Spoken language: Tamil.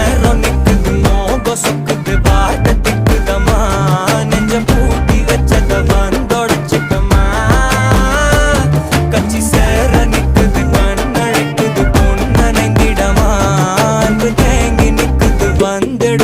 நேரம் நிக்குது மோகம் சொக்குது வாட்ட திக்குதமா நெஞ்ச பூட்டி வச்சத வந்தொடச்சிட்டமா கச்சி சேர நிக்குது கண்ணழைக்குது பொண்ணனைந்திடமா அன்பு தேங்கி நிக்குது வந்துட